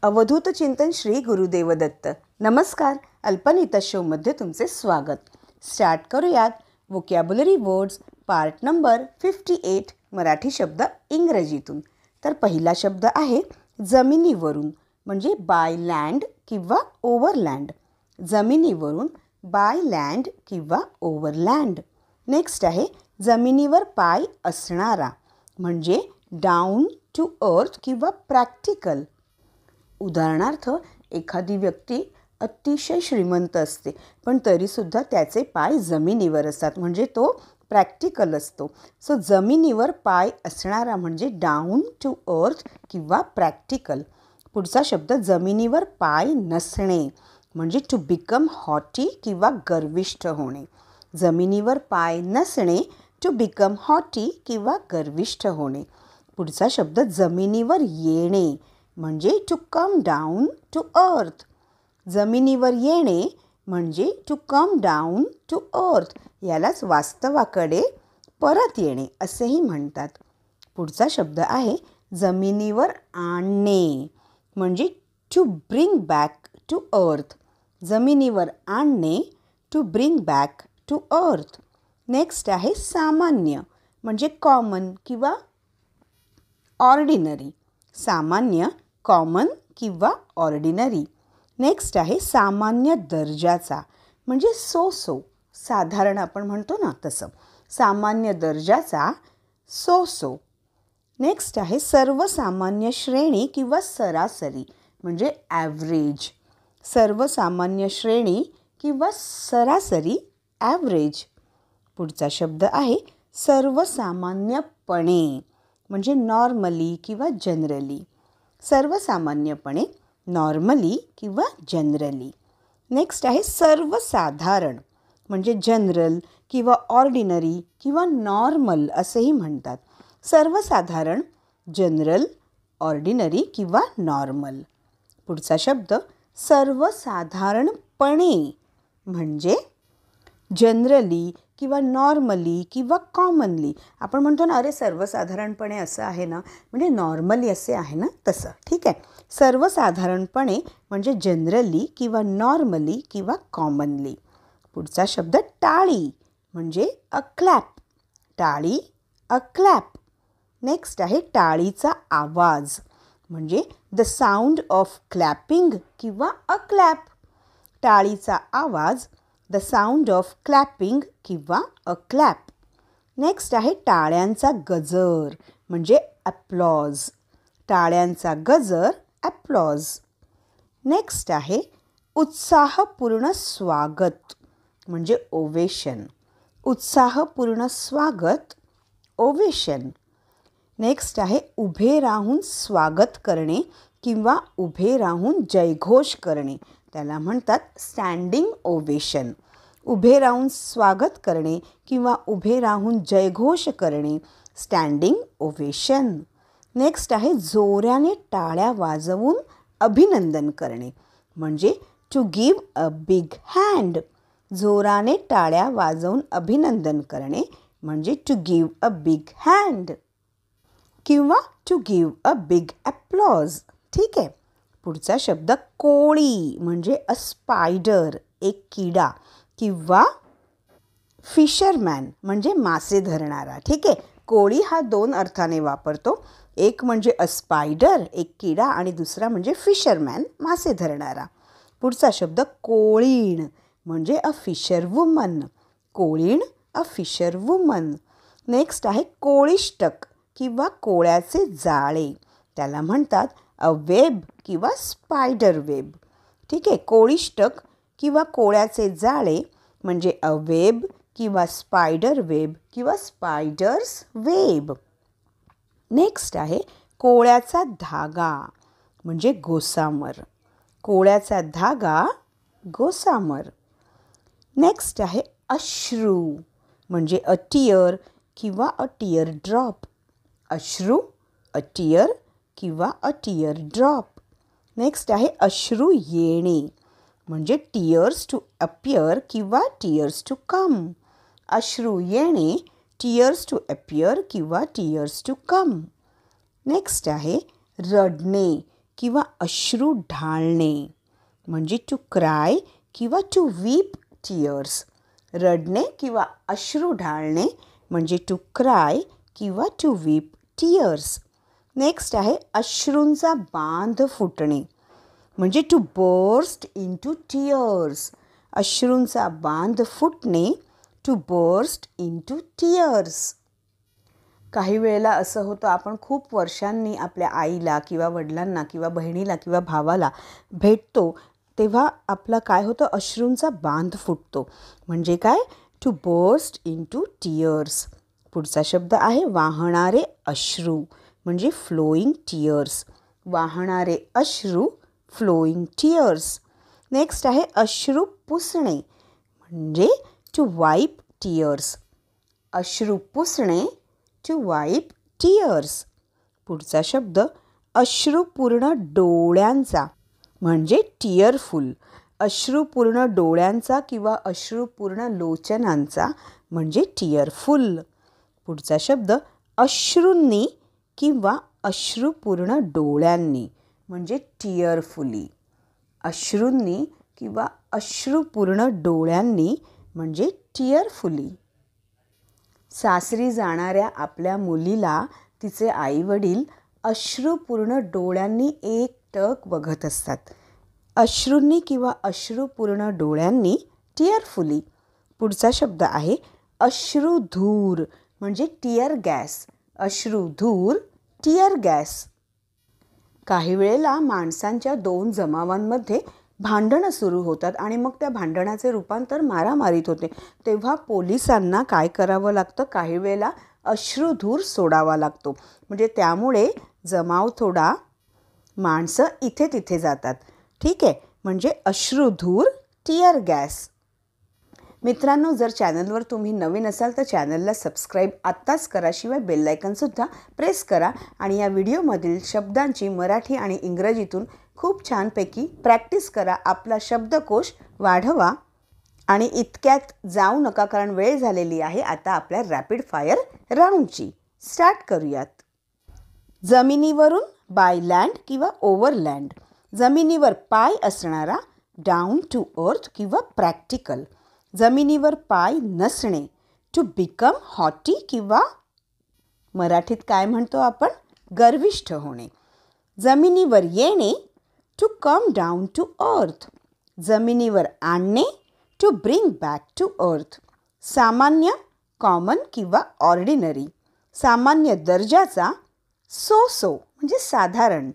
अवधूत चिंतन श्री गुरुदेव दत्त. नमस्कार. अल्पनीता शोमध्ये तुमचे स्वागत. स्टार्ट करूयात. Vocabulary words part number 58 Marathi शब्द इंग्रजीतून. तर पहिला शब्द आहे जमिनीवरून म्हणजे बाय लँड किंवा ओव्हरलँड. जमिनीवरून बाय लँड किंवा ओव्हरलँड. नेक्स्ट आहे जमिनीवर पाय असणारा म्हणजे डाऊन टू अर्थ किंवा प्रॅक्टिकल. उदाहरणार्थ एखादी व्यक्ती अतिशय श्रीमंत असते पण तरीसुद्धा त्याचे पाय जमिनीवर असतात म्हणजे तो प्रॅक्टिकल असतो. सो जमिनीवर पाय असणारा म्हणजे डाऊन टू अर्थ किंवा प्रॅक्टिकल. पुढचा शब्द जमिनीवर पाय नसणे म्हणजे टू बिकम हॉटी किंवा गर्विष्ठ होणे. जमिनीवर पाय नसणे टू बिकम हॉटी किंवा गर्विष्ठ होणे. पुढचा शब्द जमिनीवर येणे म्हणजे to come down to earth. जमिनीवर येणे म्हणजे to come down to earth. यालाच वास्तवाकडे परत येणे असेही म्हणतात. पुढचा शब्द आहे जमिनीवर आणणे म्हणजे to bring back to earth. जमिनीवर आणणे to bring back to earth. Next आहे सामान्य म्हणजे कॉमन किंवा ऑर्डिनरी. सामान्य, कॉमन किंवा ऑर्डिनरी. नेक्स्ट आहे सामान्य दर्जाचा म्हणजे सो सो. साधारण आपण म्हणतो ना तसं. सामान्य दर्जाचा सो सो. नेक्स्ट आहे सर्वसामान्य श्रेणी किंवा सरासरी म्हणजे ॲव्हरेज. सर्वसामान्य श्रेणी किंवा सरासरी ॲव्हरेज. पुढचा शब्द आहे सर्वसामान्यपणे म्हणजे नॉर्मली किंवा जनरली. सर्वसामान्यपणे, नॉर्मली किंवा जनरली. नेक्स्ट आहे सर्वसाधारण म्हणजे जनरल किंवा ऑर्डिनरी किंवा नॉर्मल असेही म्हणतात. सर्वसाधारण, जनरल, ऑर्डिनरी किंवा नॉर्मल. पुढचा शब्द सर्वसाधारणपणे म्हणजे जनरली किंवा नॉर्मली किंवा कॉमनली. आपण म्हणतो ना अरे सर्वसाधारणपणे असं आहे ना म्हणजे नॉर्मली असे आहे ना तसं. ठीक आहे. सर्वसाधारणपणे म्हणजे जनरली किंवा नॉर्मली किंवा कॉमनली. पुढचा शब्द टाळी म्हणजे अ क्लॅप. टाळी, अ क्लॅप. नेक्स्ट आहे टाळीचा आवाज म्हणजे द साऊंड ऑफ क्लॅपिंग किंवा अ क्लॅप. टाळीचा आवाज, द साऊंड ऑफ क्लॅपिंग किंवा अ क्लॅप. नेक्स्ट आहे टाळ्यांचा गजर म्हणजे ॲप्लॉज. टाळ्यांचा गजर, ॲप्लॉज. नेक्स्ट आहे उत्साहपूर्ण स्वागत म्हणजे ओवेशन. उत्साहपूर्ण स्वागत, ओवेशन. नेक्स्ट आहे उभे राहून स्वागत करणे किंवा उभे राहून जयघोष करणे. त्याला म्हणतात स्टँडिंग ओवेशन. उभे राहून स्वागत करणे किंवा उभे राहून जयघोष करणे, स्टँडिंग ओवेशन. नेक्स्ट आहे जोराने टाळ्या वाजवून अभिनंदन करणे म्हणजे to give a big hand. जोराने टाळ्या वाजवून अभिनंदन करणे म्हणजे to give a big hand किंवा to give a big applause. ठीक आहे. पुढचा शब्द कोळी म्हणजे अ स्पायडर, एक किडा किंवा फिशरमॅन म्हणजे मासे धरणारा. ठीक आहे. कोळी हा दोन अर्थाने वापरतो. एक म्हणजे अ स्पायडर, एक किडा, आणि दुसरा म्हणजे फिशरमॅन, मासे धरणारा. पुढचा शब्द कोळीण म्हणजे a fisher woman. कोळीण, a fissure woman. Next आहे कोळिष्टक किंवा कोळ्याचे जाळे. त्याला म्हणतात अ वेब किंवा स्पायडर वेब. ठीक आहे. कोळिष्टक किंवा कोळ्याचे जाळे म्हणजे अ वेब किंवा स्पायडर वेब किंवा स्पायडर्स वेब. नेक्स्ट आहे कोळ्याचा धागा म्हणजे गोसामर. कोळ्याचा धागा, गोसामर. नेक्स्ट आहे अश्रू म्हणजे अ टियर किंवा अ टियर ड्रॉप. अश्रू, अ टियर किंवा अ टियर ड्रॉप. नेक्स्ट आहे अश्रू येणे म्हणजे टियर्स टू अपियर किंवा टियर्स टू कम. अश्रू येणे, टियर्स टू अपियर किंवा टियर्स टू कम. नेक्स्ट आहे रडणे किंवा अश्रू ढाळणे म्हणजे टू क्राय किंवा टू वीप टीयर्स. रडणे किंवा अश्रू ढाळणे म्हणजे टू क्राय किंवा टू वीप टीयर्स. नेक्स्ट आहे अश्रूंचा बांध फुटणे म्हणजे टू बर्स्ट इनटू टीयर्स. अश्रूंचा बांध फुटणे टू बर्स्ट इनटू टीयर्स. काही वेळेला असं होतं आपण खूप वर्षांनी आपल्या आईला किंवा वडिलांना किंवा बहिणीला किंवा भावाला भेटतो तेव्हा आपला काय होतं अश्रूंचा बांध फुटतो म्हणजे काय टू बर्स्ट इनटू टीयर्स. पुढचा शब्द आहे वाहणारे अश्रू म्हणजे फ्लोईंग टीयर्स. वाहणारे अश्रू फ्लोईंग टीयर्स. नेक्स्ट आहे अश्रू पुसणे म्हणजे टू वाईप टीयर्स. अश्रू पुसणे टू वाईप टीयर्स. पुढचा शब्द अश्रूपूर्ण डोळ्यांचा म्हणजे टीयरफुल. अश्रूपूर्ण डोळ्यांचा किंवा अश्रूपूर्ण लोचनांचा म्हणजे टीयरफुल. पुढचा शब्द अश्रूंनी किंवा अश्रूपूर्ण डोळ्यांनी म्हणजे टीयरफुली. अश्रूंनी किंवा अश्रूपूर्ण डोळ्यांनी म्हणजे टीयरफुली. सासरी जाणाऱ्या आपल्या मुलीला तिचे आईवडील अश्रूपूर्ण डोळ्यांनी एकटक बघत असतात. अश्रूंनी किंवा अश्रूपूर्ण डोळ्यांनी टीयरफुली. पुढचा शब्द आहे अश्रुधूर म्हणजे टीयर गॅस. अश्रुधूर टीयर गॅस. काही वेळेला माणसांच्या दोन जमावांमध्ये भांडणं सुरू होतात आणि मग त्या भांडणाचे रूपांतर मारामारीत होते. तेव्हा पोलिसांना काय करावं लागतं काही वेळेला अश्रुधूर सोडावा लागतो म्हणजे त्यामुळे जमाव थोडा माणसं इथे तिथे जातात. ठीक आहे म्हणजे अश्रुधूर टीयर गॅस. मित्रांनो जर चॅनलवर तुम्ही नवीन असाल तर चॅनलला सबस्क्राईब आत्ताच करा. शिवाय बेल आयकॉनसुद्धा प्रेस करा आणि या व्हिडिओमधील शब्दांची मराठी आणि इंग्रजीतून खूप छानपैकी प्रॅक्टिस करा. आपला शब्दकोश वाढवा आणि इतक्यात जाऊ नका कारण वेळ झालेली आहे आता आपल्या रॅपिड फायर राऊंडची. स्टार्ट करूयात. जमिनीवरून बाय लँड किंवा ओव्हर लँड. जमिनीवर पाय असणारा डाऊन टू अर्थ किंवा प्रॅक्टिकल. जमिनीवर पाय नसणे टू बिकम हॉटी किंवा मराठीत काय म्हणतो आपण गर्विष्ठ होणे. जमिनीवर येणे to come down to earth. जमिनीवर आणणे टू ब्रिंग बॅक टू अर्थ. सामान्य कॉमन किंवा ऑर्डिनरी. सामान्य दर्जाचा सो सो म्हणजे साधारण.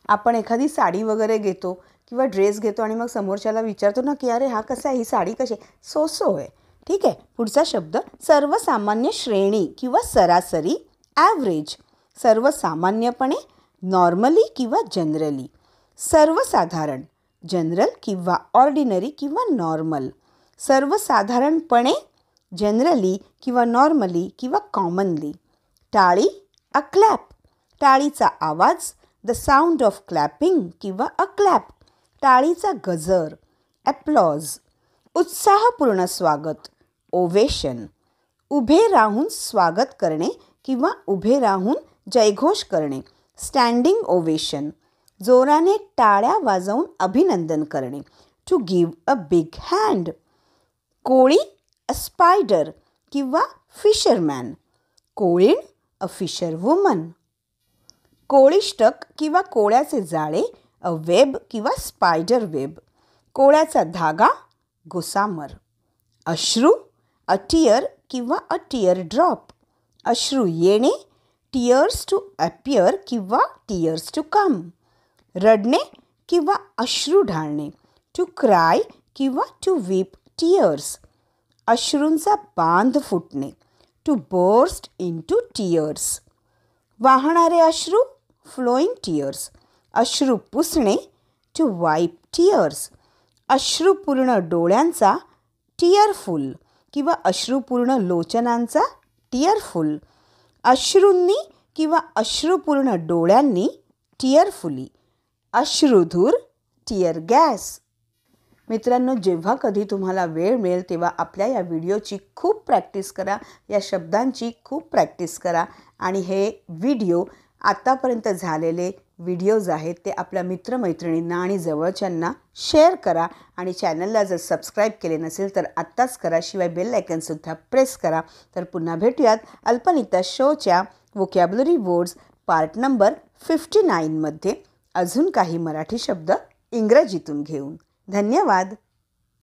आपण एखादी साडी वगैरे घेतो किंवा ड्रेस घेतो आणि मग समोरच्याला विचारतो ना की अरे हा कसा आहे ही साडी कशी आहे सो सो आहे. ठीक आहे. पुढचा शब्द सर्वसामान्य श्रेणी किंवा सरासरी ॲव्हरेज. सर्वसामान्यपणे नॉर्मली किंवा जनरली. सर्वसाधारण जनरल किंवा ऑर्डिनरी किंवा नॉर्मल. सर्वसाधारणपणे जनरली किंवा नॉर्मली किंवा कॉमनली. टाळी अ क्लॅप. टाळीचा आवाज द साऊंड ऑफ क्लॅपिंग किंवा अ क्लॅप. टाळीचा गजर ॲप्लॉज. उत्साहपूर्ण स्वागत ओवेशन. उभे राहून स्वागत करणे किंवा उभे राहून जयघोष करणे स्टँडिंग ओवेशन. जोराने टाळ्या वाजवून अभिनंदन करणे to give a big hand. कोळी अ स्पायडर किंवा फिशरमॅन. कोळीण अ फिशर वुमन. कोळिष्टक किंवा कोळ्याचे जाळे अ वेब किंवा स्पायडर वेब. कोळ्याचा धागा गोसामर. अश्रू अ टीयर किंवा अ टीयर ड्रॉप. अश्रू येणे टीयर्स टू अपियर किंवा टीयर्स टू कम. रडणे किंवा अश्रू ढाळणे टू क्राय किंवा टू वीप टीयर्स. अश्रूंचा बांध फुटणे टू बर्स्ट इनटू टीयर्स. वाहणारे अश्रू फ्लोईंग टीयर्स. अश्रू पुसणे टू वाईप टीयर्स. अश्रूपूर्ण डोळ्यांचा टीयरफुल किंवा अश्रूपूर्ण लोचनांचा टीयरफुल. अश्रूंनी किंवा अश्रूपूर्ण डोळ्यांनी टीयरफुली. अश्रुधूर टीयर गॅस. मित्रांनो जेव्हा कधी तुम्हाला वेळ मिळेल तेव्हा आपल्या या व्हिडिओची खूप प्रॅक्टिस करा. या शब्दांची खूप प्रॅक्टिस करा आणि हे व्हिडिओ आत्तापर्यंत झालेले व्हिडिओज आहेत ते आपल्या मित्रमैत्रिणींना आणि जवळच्यांना शेअर करा आणि चॅनलला जर सबस्क्राईब केले नसेल तर आत्ताच करा. शिवाय बेल आयकॉनसुद्धा प्रेस करा. तर पुन्हा भेटूयात अल्पनिता शोच्या व्होकॅब्युलरी वर्ड्स पार्ट नंबर 59 मध्ये अजून काही मराठी शब्द इंग्रजीतून घेऊन. धन्यवाद.